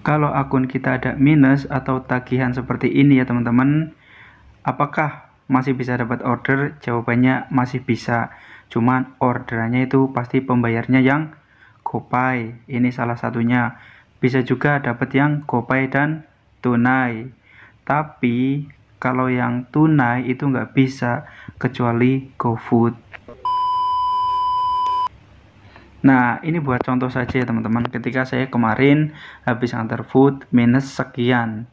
Kalau akun kita ada minus atau tagihan seperti ini ya teman-teman, apakah masih bisa dapat order? Jawabannya masih bisa. Cuman orderannya itu pasti pembayarnya yang GoPay. Ini salah satunya. Bisa juga dapat yang GoPay dan tunai. Tapi kalau yang tunai itu nggak bisa kecuali GoFood. Nah, ini buat contoh saja ya teman-teman. Ketika saya kemarin habis antar food minus sekian.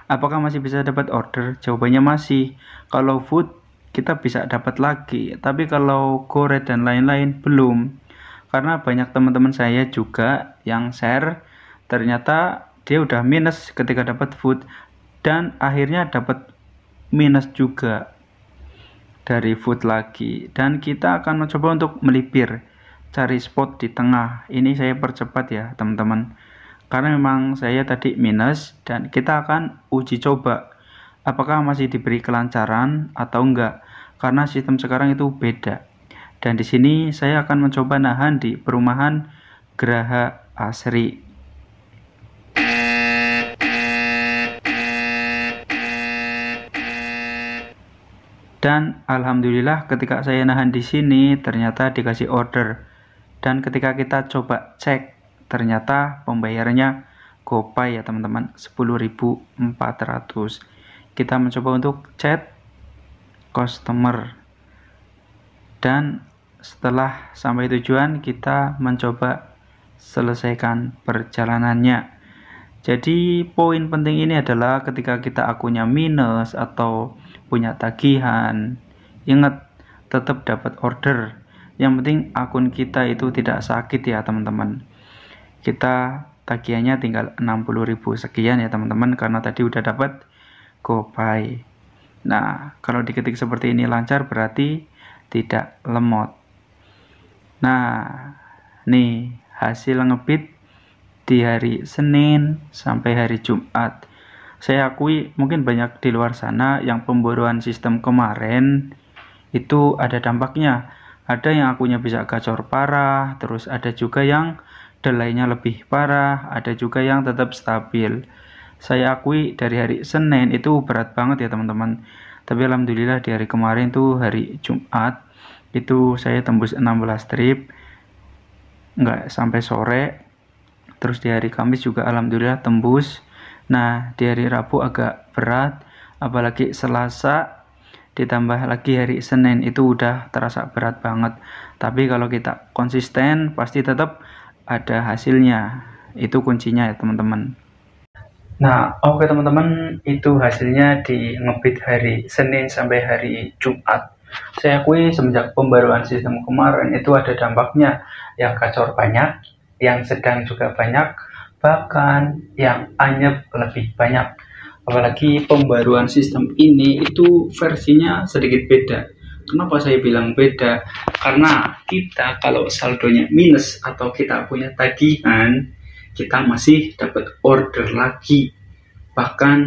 Apakah masih bisa dapat order? Jawabannya masih. Kalau food kita bisa dapat lagi, tapi kalau GoRed dan lain-lain belum. Karena banyak teman-teman saya juga yang share ternyata dia udah minus ketika dapat food dan akhirnya dapat minus juga dari food lagi. Dan kita akan mencoba untuk melipir, cari spot di tengah. Ini saya percepat ya teman-teman, karena memang saya tadi minus dan kita akan uji coba apakah masih diberi kelancaran atau enggak, karena sistem sekarang itu beda. Dan di sini saya akan mencoba nahan di perumahan Geraha Asri. Dan alhamdulillah ketika saya nahan di sini ternyata dikasih order. Dan ketika kita coba cek, ternyata pembayarannya GoPay ya teman-teman, 10.400. Kita mencoba untuk chat customer. Dan setelah sampai tujuan, kita mencoba selesaikan perjalanannya. Jadi poin penting ini adalah ketika kita akunnya minus atau punya tagihan, ingat tetap dapat order. Yang penting akun kita itu tidak sakit ya teman-teman. Kita tagihannya tinggal 60.000 sekian ya teman-teman, karena tadi udah dapat GoPay. Nah, kalau diketik seperti ini lancar berarti tidak lemot. Nah, nih hasil ngebit di hari Senin sampai hari Jumat. Saya akui mungkin banyak di luar sana yang pembodoan sistem kemarin itu ada dampaknya. Ada yang akunnya bisa gacor parah, terus ada juga yang delay-nya lebih parah, ada juga yang tetap stabil. Saya akui dari hari Senin itu berat banget ya teman-teman. Tapi alhamdulillah di hari kemarin tuh hari Jumat itu saya tembus 16 strip, nggak sampai sore. Terus di hari Kamis juga alhamdulillah tembus. Nah di hari Rabu agak berat, apalagi Selasa ditambah lagi hari Senin itu udah terasa berat banget. Tapi kalau kita konsisten pasti tetap ada hasilnya. Itu kuncinya ya teman-teman. Nah oke teman-teman, itu hasilnya di ngebit hari Senin sampai hari Jumat. Saya akui semenjak pembaruan sistem kemarin itu ada dampaknya. Yang gacor banyak, yang sedang juga banyak, bahkan yang anyep lebih banyak. Apalagi pembaruan sistem ini itu versinya sedikit beda. Kenapa saya bilang beda? Karena kita kalau saldonya minus atau kita punya tagihan, kita masih dapat order lagi. Bahkan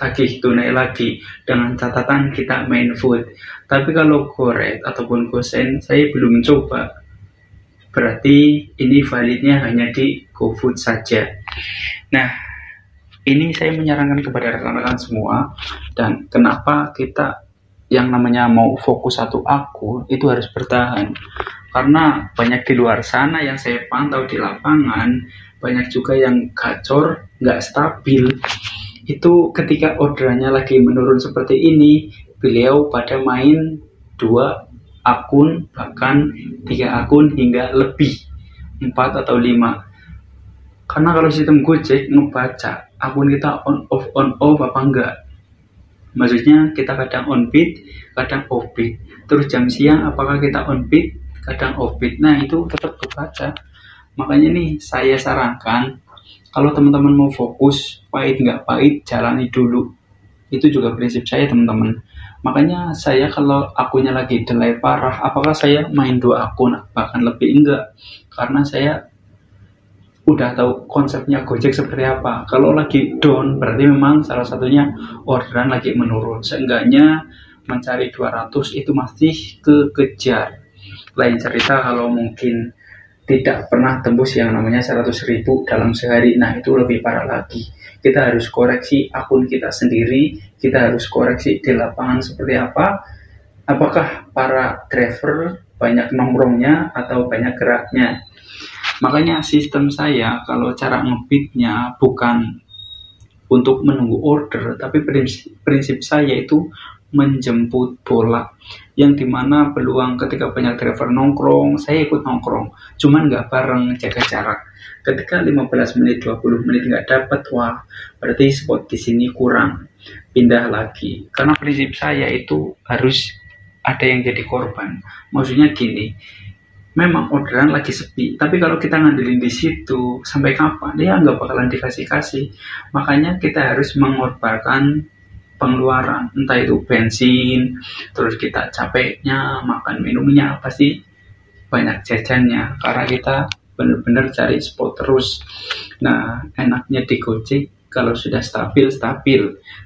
tagih tunai lagi dengan catatan kita main food. Tapi kalau GoRed ataupun GoSend saya belum coba. Berarti ini validnya hanya di GoFood saja. Nah, ini saya menyarankan kepada rekan-rekan semua, dan kenapa kita yang namanya mau fokus satu akun itu harus bertahan. Karena banyak di luar sana yang saya pantau di lapangan, banyak juga yang gacor, nggak stabil. Itu ketika orderannya lagi menurun seperti ini, beliau pada main 2 akun, bahkan 3 akun hingga lebih, 4 atau 5. Karena kalau sistem Gojek ngebaca akun kita on off apa enggak. Maksudnya kita kadang on bid, kadang off bid. Terus jam siang apakah kita on bid, kadang off bid. Nah itu tetap kebaca. Makanya nih saya sarankan, kalau teman-teman mau fokus, pahit nggak pahit, jalani dulu. Itu juga prinsip saya teman-teman. Makanya saya kalau akunnya lagi delay parah, apakah saya main 2 akun, bahkan lebih enggak. Karena saya udah tahu konsepnya Gojek seperti apa. Kalau lagi down berarti memang salah satunya orderan lagi menurun. Seenggaknya mencari 200 itu masih kekejar. Lain cerita kalau mungkin tidak pernah tembus yang namanya 100.000 dalam sehari. Nah, itu lebih parah lagi. Kita harus koreksi akun kita sendiri, kita harus koreksi di lapangan seperti apa. Apakah para driver banyak nongkrongnya atau banyak geraknya. Makanya sistem saya kalau cara ngebitnya bukan untuk menunggu order, tapi prinsip saya itu menjemput bola, yang dimana peluang ketika banyak driver nongkrong, saya ikut nongkrong, cuman nggak bareng, jaga jarak. Ketika 15 menit, 20 menit nggak dapat, wah berarti spot di sini kurang, pindah lagi. Karena prinsip saya itu harus ada yang jadi korban. Maksudnya gini, memang orderan lagi sepi, tapi kalau kita ngandelin di situ sampai kapan, dia nggak bakalan dikasih. Makanya kita harus mengorbankan pengeluaran, entah itu bensin, terus kita capeknya, makan minumnya, pasti banyak jajannya, karena kita benar-benar cari spot terus. Nah, enaknya di Gojek kalau sudah stabil,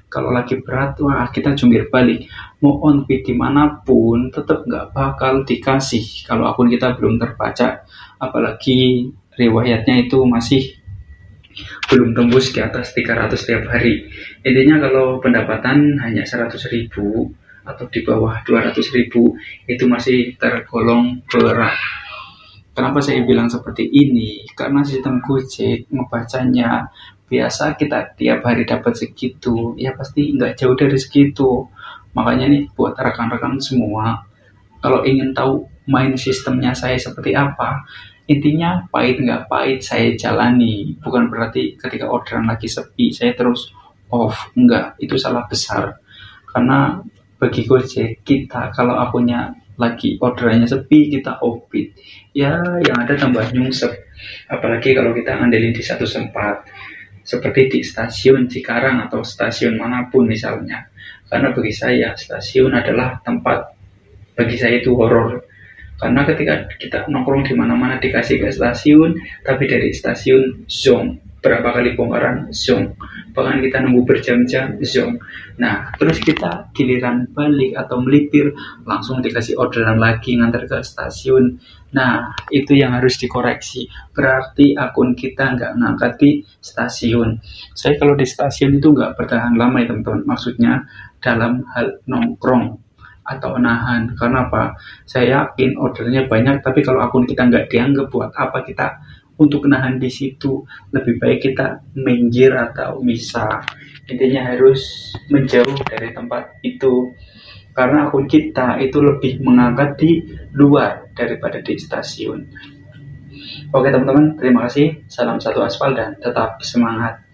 kalau lagi berat, wah kita jungkir balik, mau on bid dimanapun tetap nggak bakal dikasih kalau akun kita belum terbaca, apalagi riwayatnya itu masih belum tembus di atas 300 setiap hari. Intinya kalau pendapatan hanya 100.000 atau di bawah 200.000 itu masih tergolong berat. Kenapa saya bilang seperti ini? Karena sistem Gojek ngebacanya biasa kita tiap hari dapat segitu, ya pasti nggak jauh dari segitu. Makanya nih buat rekan-rekan semua, kalau ingin tahu main sistemnya saya seperti apa, intinya pahit nggak pahit saya jalani. Bukan berarti ketika orderan lagi sepi saya terus off, enggak, itu salah besar. Karena bagi Gojek kita kalau akunnya lagi orderannya sepi kita offbid, ya yang ada tambah nyungsep. Apalagi kalau kita ngandelin di satu tempat seperti di stasiun Cikarang atau stasiun manapun misalnya. Karena bagi saya stasiun adalah tempat, bagi saya itu horor. Karena ketika kita nongkrong di mana-mana dikasih ke stasiun, tapi dari stasiun zong, berapa kali bongkaran zong, bahkan kita nunggu berjam-jam zong. Nah, terus kita giliran balik atau melipir langsung dikasih orderan lagi ngantar ke stasiun. Nah, itu yang harus dikoreksi. Berarti akun kita nggak ngangkat di stasiun. Saya kalau di stasiun itu nggak bertahan lama ya teman-teman. Maksudnya dalam hal nongkrong atau nahan. Karena apa? Saya yakin ordernya banyak, tapi kalau akun kita nggak dianggap, buat apa kita untuk nahan di situ? Lebih baik kita minggir atau misah. Intinya harus menjauh dari tempat itu. Karena akun kita itu lebih mengangkat di luar daripada di stasiun. Oke teman-teman, terima kasih. Salam satu aspal dan tetap semangat.